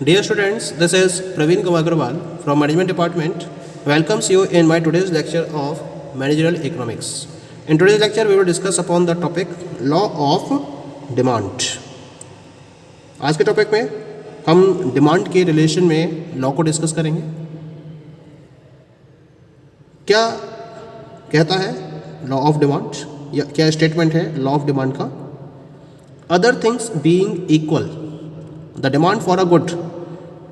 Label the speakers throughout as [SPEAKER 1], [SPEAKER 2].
[SPEAKER 1] Dear students, this is Praveen Kumar Agrawal from Management Department. Welcomes you in my today's lecture of Managerial Economics. In today's lecture, we will discuss upon the topic Law of Demand. आज के topic में हम demand के relation में law को discuss करेंगे. क्या कहता है लॉ ऑफ डिमांड, या क्या स्टेटमेंट है लॉ ऑफ डिमांड का? Other things being equal, the demand for a good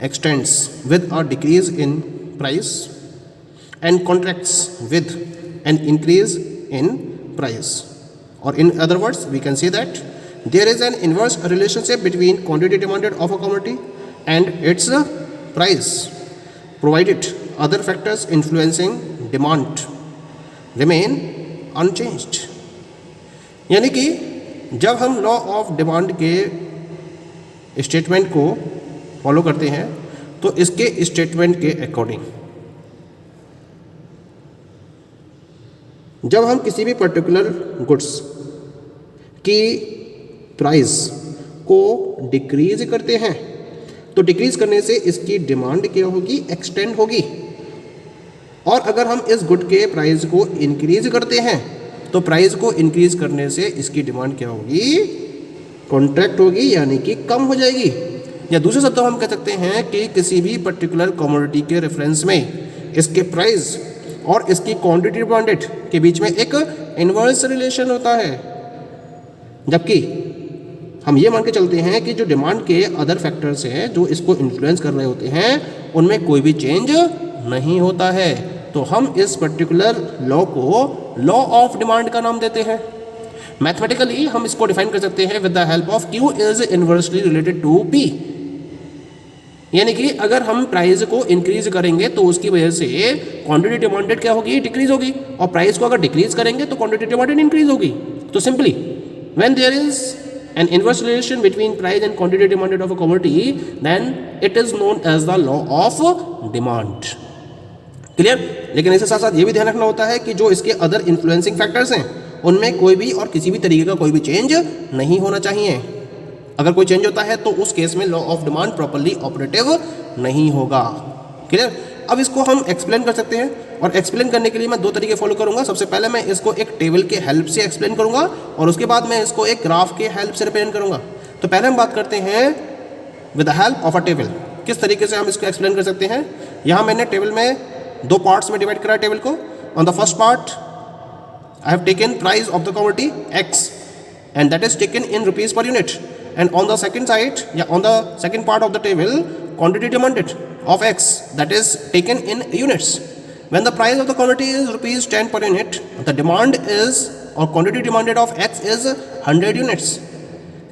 [SPEAKER 1] extends with a decrease in price and contracts with an increase in price. Or in other words, we can say that there is an inverse relationship between quantity demanded of a commodity and its price, provided other factors influencing demand remain unchanged. यानी कि जब हम law of demand के statement को follow करते हैं तो इसके स्टेटमेंट के अकॉर्डिंग जब हम किसी भी पर्टिकुलर गुड्स की प्राइस को डिक्रीज करते हैं तो डिक्रीज करने से इसकी डिमांड क्या होगी? एक्सटेंड होगी. और अगर हम इस गुड के प्राइस को इंक्रीज करते हैं तो प्राइस को इंक्रीज करने से इसकी डिमांड क्या होगी? कॉन्ट्रैक्ट होगी, यानी कि कम हो जाएगी. या दूसरे शब्दों हम कह सकते हैं कि किसी भी पर्टिकुलर कमोडिटी के रेफरेंस में इसके प्राइस और इसकी क्वांटिटी डिमांडेड के बीच में एक इनवर्स रिलेशन होता है. जबकि हम ये मान के चलते हैं कि जो डिमांड के अदर फैक्टर्स हैं जो इसको इन्फ्लुएंस कर रहे होते हैं उनमें कोई भी चेंज नहीं होता है. तो हम इस पर्टिकुलर लॉ को लॉ ऑफ डिमांड का नाम देते हैं. मैथमेटिकली हम इसको डिफाइन कर सकते हैं with the help of Q is inversely related to P. यानी कि अगर हम प्राइस को इंक्रीज करेंगे तो उसकी वजह से क्वांटिटी डिमांडेड क्या होगी? डिक्रीज होगी. और प्राइस को अगर डिक्रीज करेंगे तो क्वांटिटी डिमांडेड इंक्रीज होगी. तो simply when there is an inverse relation between price and quantity demanded of a commodity, then it is known as the law of demand. Clear? लेकिन इसके साथ साथ ये भी ध्यान रखना होता है कि जो इसके अदर इन्फ्लुएंसिंग फैक्टर्स हैं उनमें कोई भी और किसी भी तरीके का कोई भी चेंज नहीं होना चाहिए. अगर कोई चेंज होता है तो उस केस में law of demand properly operative नहीं होगा. क्लियर? अब इसको हम एक्सप्लेन कर सकते हैं और एक्सप्लेन करने के लिए मैं दो तरीके फॉलो करूंगा. सबसे पहले मैं इसको एक टेबल के हेल्प से एक्सप्लेन करूंगा और उसके बाद मैं इसको एक ग्राफ के हेल्प से रिप्रेजेंट करूंगा. तो पहले हम बात करते हैं with the help of a table. किस तरीके से हम इसको एक्सप्लेन कर सकते हैं? यहाँ मैंने टेबल में दो पार्ट्स में डिवाइड करा है टेबल को. On the first part I have taken price of the commodity X and that is taken in rupees per unit, and on the second side, on the second part of the table, quantity demanded of X that is taken in units. When the price of the commodity is rupees 10 per unit, the demand is or quantity demanded of X is 100 units.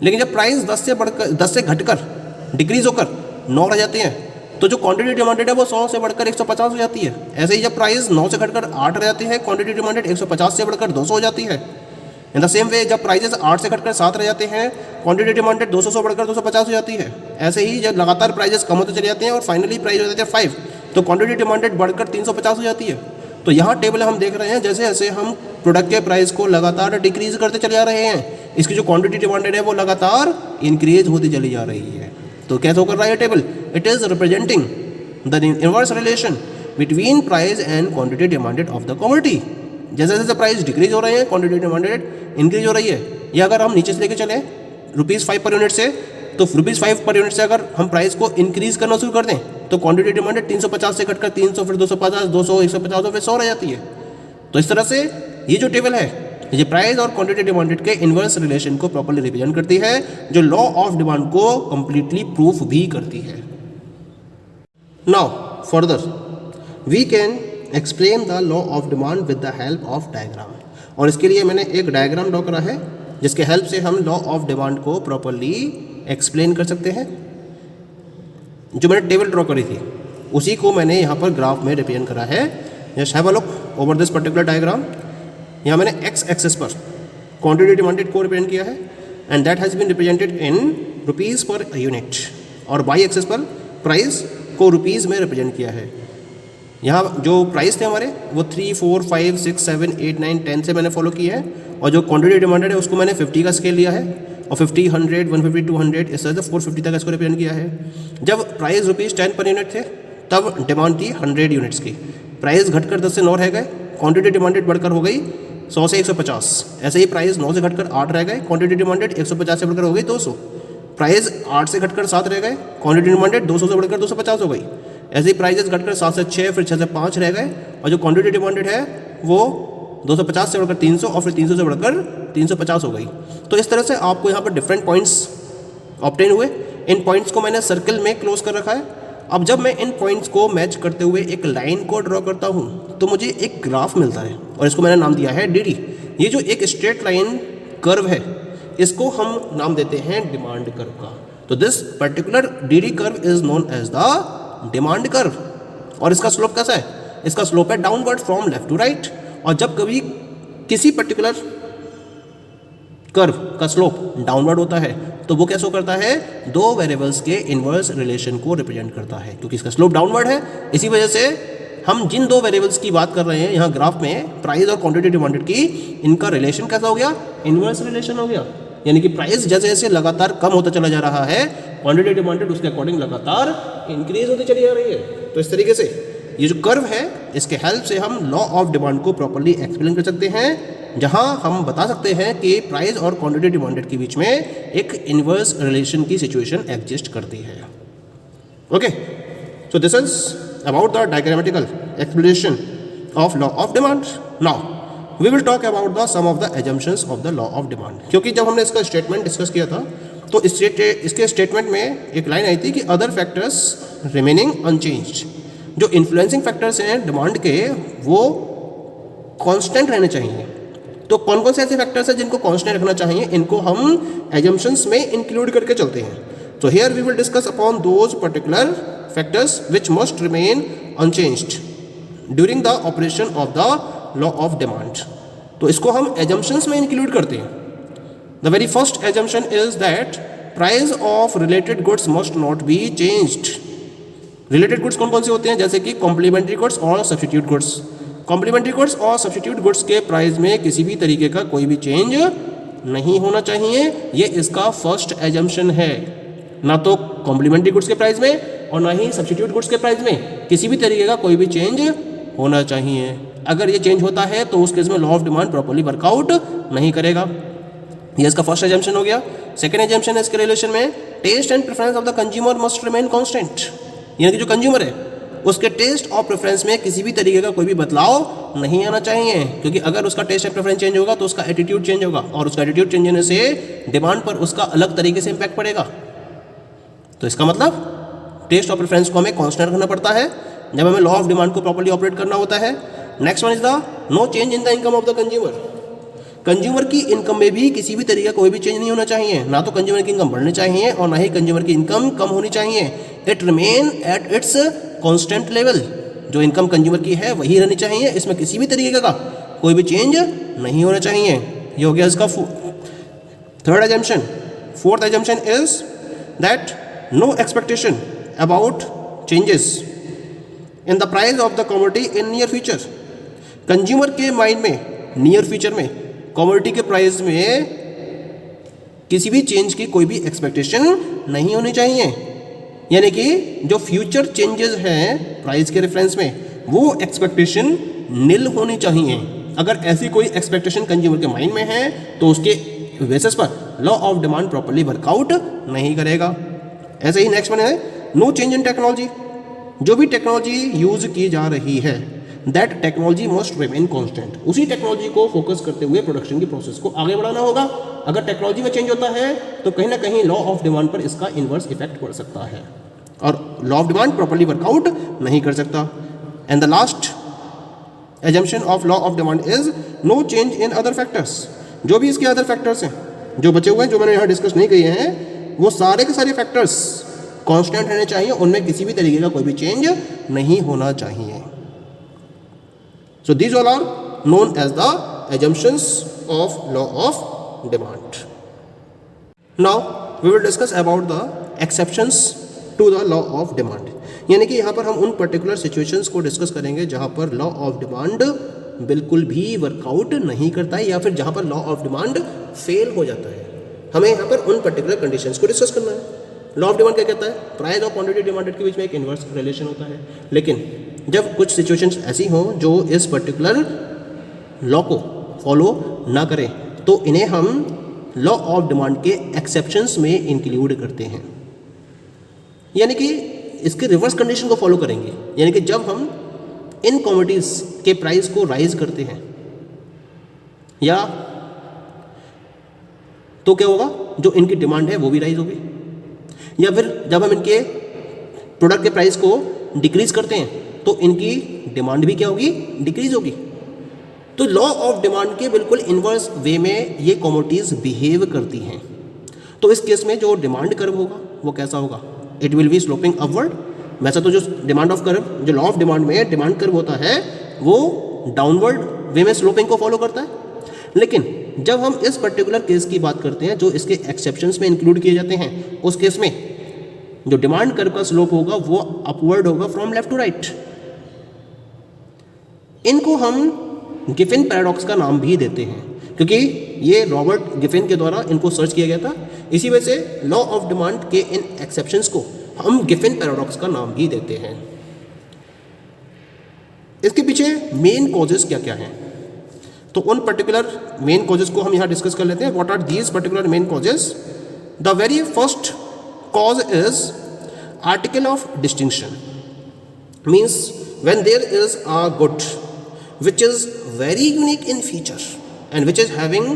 [SPEAKER 1] लेकिन जब price 10 से घटकर decrease होकर 9 रह जाती है तो जो क्वांटिटी डिमांडेड है वो 100 से बढ़कर 150 हो जाती है. ऐसे ही जब प्राइस 9 से घटकर 8 रह जाती है क्वांटिटी डिमांडेड 150 से बढ़कर 200 हो जाती है. इन द सेम वे जब प्राइसेस 8 से घटकर 7 रह जाते हैं क्वांटिटी डिमांडेड 200 से बढ़कर 250 हो जाती है. ऐसे ही जब लगातार प्राइसेस कम होते चले जाते हैं और फाइनली प्राइस हो जाते हैं 5 तो क्वांटिटी डिमांडेड बढ़कर 350 हो जाती है. तो यहाँ टेबल हम देख रहे हैं जैसे जैसे हम प्रोडक्ट के प्राइस को लगातार डिक्रीज करते चले जा रहे हैं इसकी जो क्वांटिटी डिमांडेड है वो लगातार इंक्रीज होती चली जा रही है. तो कैसे कर रहा है table? It is representing the inverse relation between price and quantity demanded of the commodity. जैसे जैसे प्राइस डिक्रीज हो रहे हैं क्वांटिटी डिमांडेड इंक्रीज हो रही है. या अगर हम नीचे से लेके चलें ₹5 पर यूनिट से तो ₹5 पर यूनिट से अगर हम प्राइस को इंक्रीज करना शुरू कर दें तो क्वांटिटी डिमांडेड 350 से घटकर 300 फिर 250 200 150 फिर 100 रह जाती है. तो इस तरह से ये जो टेबल है ये प्राइस और क्वांटिटी डिमांडेड के इनवर्स रिलेशन को प्रॉपर्ली रिप्रेजेंट करती है जो लॉ ऑफ डिमांड को कंप्लीटली प्रूफ भी करती है. Now further we can explain the law of demand with the help of diagram. और इसके लिए मैंने एक डायग्राम ड्रॉ करा है जिसके हेल्प से हम लॉ ऑफ डिमांड को प्रॉपर्ली एक्सप्लेन कर सकते हैं. जो मैंने टेबल ड्रॉ करी थी उसी को मैंने यहाँ पर ग्राफ में रिप्रेजेंट करा है. Just have a look over this particular diagram. यहाँ मैंने एक्स एक्सेस पर क्वांटिटी डिमांडेड को रिप्रेजेंट किया है and that has been represented in rupees per unit, और वाई एक्सेस पर प्राइस को रुपीज़ में रिप्रेजेंट किया है. यहाँ जो प्राइस थे हमारे वो 3, 4, 5, 6, 7, 8, 9, 10 से मैंने फॉलो किए हैं और जो क्वांटिटी डिमांडेड है उसको मैंने 50 का स्केल लिया है और 50, 100, 150, 200 इस तरह से 450 तक इसको रिप्रेजेंट किया है। जब प्राइस ₹10 पर यूनिट थे तब डिमांड थी 100 यूनिट्स की, प्राइस घटकर 10 से 9 रह गए, क्वांटिटी डिमांडेड बढ़कर हो गई 100 से 150। ऐसे ही प्राइस 9 से घटकर 8 रह गए, क्वांटिटी डिमांडेड 150 से बढ़कर हो गई 200। प्राइस 8 से घटकर 7 रह गए, क्वांटिटी डिमांडेड 200 से बढ़कर 250 हो गई। ऐसे ही प्राइजेस घटकर 7 से 6, फिर 6 से 5 रह गए, और जो क्वांटिटी डिमांडेड है वो 250 से बढ़कर 300 और फिर 300 से बढ़कर 350 हो गई। तो इस तरह से आपको यहाँ पर डिफरेंट पॉइंट्स ऑब्टेन हुए। इन पॉइंट्स को मैंने सर्कल में क्लोज कर रखा है। अब जब मैं इन पॉइंट्स को मैच करते हुए एक लाइन को ड्रॉ करता हूँ तो मुझे एक ग्राफ मिलता है और इसको मैंने नाम दिया है DD। ये जो एक स्ट्रेट लाइन कर्व है इसको हम नाम देते हैं डिमांड कर्व का। तो this particular DD curve is known as the demand curve. और इसका स्लोप कैसा है? इसका स्लोप है downward from left to right. और जब कभी किसी पर्टिकुलर कर्व का स्लोप डाउनवर्ड होता है तो वो क्या शो करता है? दो वेरिएबल्स के इनवर्स रिलेशन को रिप्रेजेंट करता है। क्योंकि इसका स्लोप डाउनवर्ड है, इसी वजह से हम जिन दो वेरिएबल्स की बात कर रहे हैं यहाँ ग्राफ में, प्राइस और क्वांटिटी डिमांडेड की, इनका रिलेशन कैसा हो गया? इनवर्स रिलेशन हो गया। यानी कि प्राइस जैसे जैसे लगातार कम होता चला जा रहा है, क्वांटिटी डिमांडेड उसके अकॉर्डिंग लगातार इंक्रीज होती चली जा रही है। तो इस तरीके से ये जो कर्व है इसके हेल्प से हम लॉ ऑफ डिमांड को प्रॉपर्ली एक्सप्लेन कर सकते हैं, जहां हम बता सकते हैं कि प्राइस और क्वांटिटी डिमांडेड के बीच में एक इनवर्स रिलेशन की सिचुएशन एग्जिस्ट करती है। Okay, so this is about the diagrammatical explanation of law of demand. Now we will talk about the some of the assumptions of the law of demand. क्योंकि जब हमने इसका statement discuss किया था तो इसके स्टेटमेंट में एक लाइन आई थी कि अदर फैक्टर्स रिमेनिंग अनचेंज्ड। जो इन्फ्लुएंसिंग फैक्टर्स हैं डिमांड के वो कांस्टेंट रहने चाहिए। तो कौन कौन से ऐसे फैक्टर्स हैं जिनको कांस्टेंट रखना चाहिए, इनको हम एजम्पशंस में इंक्लूड करके चलते हैं। तो here we will discuss upon those particular factors which must remain unchanged during the operation of the law of demand. तो इसको हम एजम्पशंस में इंक्लूड करते हैं। The very first assumption is that price of related goods must not be changed. Related goods कौन कौन से होते हैं? जैसे कि कॉम्प्लीमेंट्री गुड्स और सब्स्टिट्यूट गुड्स। कॉम्प्लीमेंट्री गुड्स और सब्स्टिट्यूट गुड्स के प्राइस में किसी भी तरीके का कोई भी चेंज नहीं होना चाहिए। ये इसका फर्स्ट एजम्पशन है। ना तो कॉम्प्लीमेंट्री गुड्स के प्राइस में और ना ही सब्स्टिट्यूट गुड्स के प्राइस में किसी भी तरीके का कोई भी चेंज होना चाहिए। अगर ये चेंज होता है तो उस केस में law of demand properly work out नहीं करेगा। ये इसका फर्स्ट एजम्पशन हो गया। सेकंड एजम्पशन है इसके रिलेशन में, taste and preference of the consumer must remain constant. यानी कि जो कंज्यूमर है उसके टेस्ट और प्रेफरेंस में किसी भी तरीके का कोई भी बदलाव नहीं आना चाहिए। क्योंकि अगर उसका टेस्ट एंड प्रेफरेंस चेंज होगा तो उसका एटीट्यूड चेंज होगा, और उसका एटीट्यूड चेंज होने से डिमांड पर उसका अलग तरीके से इंपैक्ट पड़ेगा। तो इसका मतलब टेस्ट और प्रेफरेंस को हमें कांस्टेंट रखना पड़ता है जब हमें लॉ ऑफ डिमांड को प्रॉपर्ली ऑपरेट करना होता है। Next one is the no change in the income of the consumer. Consumer की इनकम में भी किसी भी तरीके का कोई भी चेंज नहीं होना चाहिए। ना तो कंज्यूमर की इनकम बढ़नी चाहिए और ना ही कंज्यूमर की इनकम कम होनी चाहिए। It remain at its constant level. जो इनकम कंज्यूमर की है वही रहनी चाहिए, इसमें किसी भी तरीके का कोई भी चेंज नहीं होना चाहिए। ये हो गया इसका third assumption. Fourth assumption is that no expectation about changes in the price of the commodity in near future. Consumer के माइंड में नियर फ्यूचर में कमोडिटी के प्राइस में किसी भी चेंज की कोई भी एक्सपेक्टेशन नहीं होनी चाहिए। यानी कि जो फ्यूचर चेंजेस हैं प्राइस के रेफरेंस में वो एक्सपेक्टेशन निल होनी चाहिए। अगर ऐसी कोई एक्सपेक्टेशन कंज्यूमर के माइंड में है तो उसके बेसिस पर law of demand properly work out नहीं करेगा। ऐसे ही नेक्स्ट वन है नो चेंज इन टेक्नोलॉजी। जो भी टेक्नोलॉजी यूज की जा रही है that technology must remain constant. उसी टेक्नोलॉजी को फोकस करते हुए प्रोडक्शन की प्रोसेस को आगे बढ़ाना होगा। अगर टेक्नोलॉजी में चेंज होता है तो कहीं ना कहीं लॉ ऑफ डिमांड पर इसका इन्वर्स इफेक्ट पड़ सकता है और law of demand properly work out नहीं कर सकता। And the last assumption of law of demand is no change in other factors. जो भी इसके अदर फैक्टर्स हैं जो बचे हुए हैं, जो मैंने यहाँ डिस्कस नहीं किए हैं, वो सारे के सारे फैक्टर्स कांस्टेंट रहने चाहिए। उनमें किसी भी तरीके का कोई भी चेंज नहीं होना चाहिए। So these all are known as the assumptions of law of demand. Now we will discuss about the exceptions to the law of demand. यानी कि यहाँ पर हम उन पर्टिकुलर सिचुएशंस को डिस्कस करेंगे जहाँ पर लॉ ऑफ डिमांड बिल्कुल भी वर्कआउट नहीं करता है या फिर जहाँ पर लॉ ऑफ डिमांड फेल हो जाता है। हमें यहाँ पर उन पर्टिकुलर कंडीशंस को डिस्कस करना है। लॉ ऑफ डिमांड क्या कहता है? प्राइस और क्वांटिटी डिमांडेड के बीच में एक इन्वर्स रिलेशन होता है। लेकिन जब कुछ सिचुएशंस ऐसी हों जो इस पर्टिकुलर लॉ को फॉलो ना करें तो इन्हें हम लॉ ऑफ डिमांड के एक्सेप्शंस में इंक्लूड करते हैं, यानी कि इसके रिवर्स कंडीशन को फॉलो करेंगे। यानी कि जब हम इन कमोडिटीज के प्राइस को राइज करते हैं या तो क्या होगा, जो इनकी डिमांड है वो भी राइज होगी, या फिर जब हम इनके प्रोडक्ट के प्राइस को डिक्रीज करते हैं तो इनकी डिमांड भी क्या होगी, डिक्रीज होगी। तो लॉ ऑफ डिमांड के बिल्कुल इनवर्स वे में ये कमोडिटीज बिहेव करती हैं। तो इस केस में जो डिमांड कर्व होगा वो कैसा होगा? It will be sloping upward. वैसा तो जो डिमांड ऑफ कर्व, जो लॉ ऑफ डिमांड में डिमांड कर्व होता है वो डाउनवर्ड वे में स्लोपिंग को फॉलो करता है। लेकिन जब हम इस पर्टिकुलर केस की बात करते हैं जो इसके एक्सेप्शंस में इंक्लूड किए जाते हैं, उस केस में जो डिमांड कर्व का स्लोप होगा वो अपवर्ड होगा फ्रॉम लेफ्ट टू राइट। इनको हम गिफिन पैराडॉक्स का नाम भी देते हैं क्योंकि ये रॉबर्ट गिफिन के द्वारा इनको सर्च किया गया था। इसी वजह से लॉ ऑफ डिमांड के इन एक्सेप्शंस को हम गिफिन पैराडॉक्स का नाम भी देते हैं। इसके पीछे मेन कॉजेस क्या क्या हैं, तो उन पर्टिकुलर मेन कॉजेस को हम यहाँ डिस्कस कर लेते हैं। What are these particular main causes? The very first cause is article of distinction, means when there is a good which is very unique in feature and which is having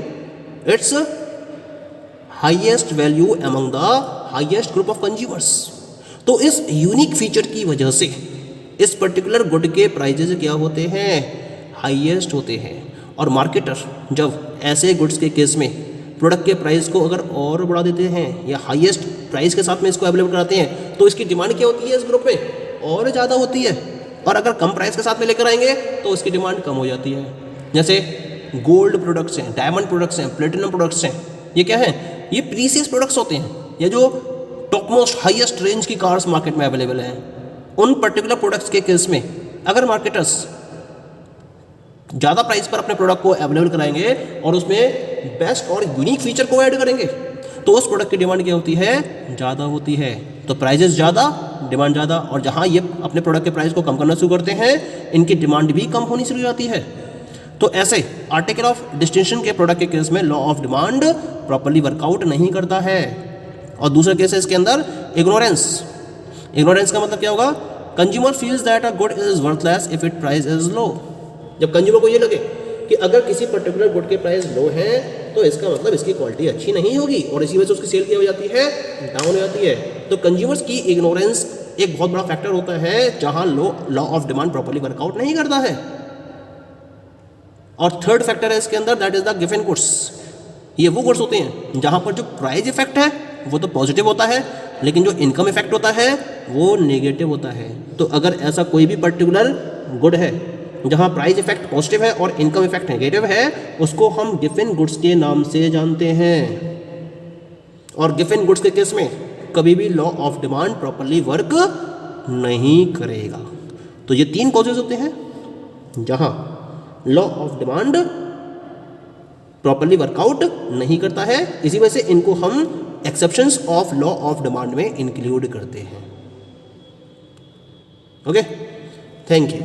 [SPEAKER 1] its highest value among the highest group of consumers। तो इस unique feature की वजह से इस particular good के prizes क्या होते हैं, हाईएस्ट होते हैं। और मार्केटर जब ऐसे गुड्स के केस में प्रोडक्ट के प्राइस को अगर और बढ़ा देते हैं या हाईएस्ट प्राइस के साथ में इसको अवेलेबल कराते हैं तो इसकी डिमांड क्या होती है इस ग्रुप में, और ज़्यादा होती है। और अगर कम प्राइस के साथ में लेकर आएंगे तो इसकी डिमांड कम हो जाती है। जैसे गोल्ड प्रोडक्ट्स हैं, डायमंड प्रोडक्ट्स हैं, प्लेटिनम प्रोडक्ट्स हैं, ये क्या है, ये प्रीसियस प्रोडक्ट्स होते हैं, ये जो टॉप मोस्ट हाईएस्ट रेंज की कार्स मार्केट में अवेलेबल हैं। उन पर्टिकुलर प्रोडक्ट्स के केस में अगर मार्केटर्स ज़्यादा प्राइस पर अपने प्रोडक्ट को अवेलेबल कराएंगे और उसमें बेस्ट और यूनिक फीचर को ऐड करेंगे तो उस प्रोडक्ट की डिमांड क्या होती है, ज़्यादा होती है। तो प्राइजेस ज़्यादा, डिमांड ज़्यादा, और जहाँ ये अपने प्रोडक्ट के प्राइस को कम करना शुरू करते हैं इनकी डिमांड भी कम होनी शुरू हो जाती है। तो ऐसे आर्टिकल ऑफ डिस्टिंक्शन के प्रोडक्ट के केस में law of demand properly work out नहीं करता है। और दूसरा केस है इसके अंदर इग्नोरेंस। इग्नोरेंस का मतलब क्या होगा, consumer feels that a good is worthless if it price is low. जब कंज्यूमर को ये लगे कि अगर किसी पर्टिकुलर गुड के प्राइस लो है तो इसका मतलब इसकी क्वालिटी अच्छी नहीं होगी और इसी वजह से उसकी सेल क्या हो जाती है, डाउन हो जाती है। तो कंज्यूमर्स की इग्नोरेंस एक बहुत बड़ा फैक्टर होता है जहां law of demand properly work out नहीं करता है। और थर्ड फैक्टर है इसके अंदर, that is the given goods. ये वो गुड्स होते हैं जहां पर जो प्राइस इफेक्ट है वो तो पॉजिटिव होता है लेकिन जो इनकम इफेक्ट होता है वो नेगेटिव होता है। तो अगर ऐसा कोई भी पर्टिकुलर गुड है जहां प्राइस इफेक्ट पॉजिटिव है और इनकम इफेक्ट नेगेटिव है उसको हम गिवन गुड्स के नाम से जानते हैं। और गिवन गुड्स के केस में कभी भी law of demand properly work नहीं करेगा। तो ये तीन कॉजेज होते हैं जहां law of demand properly work out नहीं करता है, इसी वजह से इनको हम exceptions of law of demand में इंक्लूड करते हैं। Okay, thank you.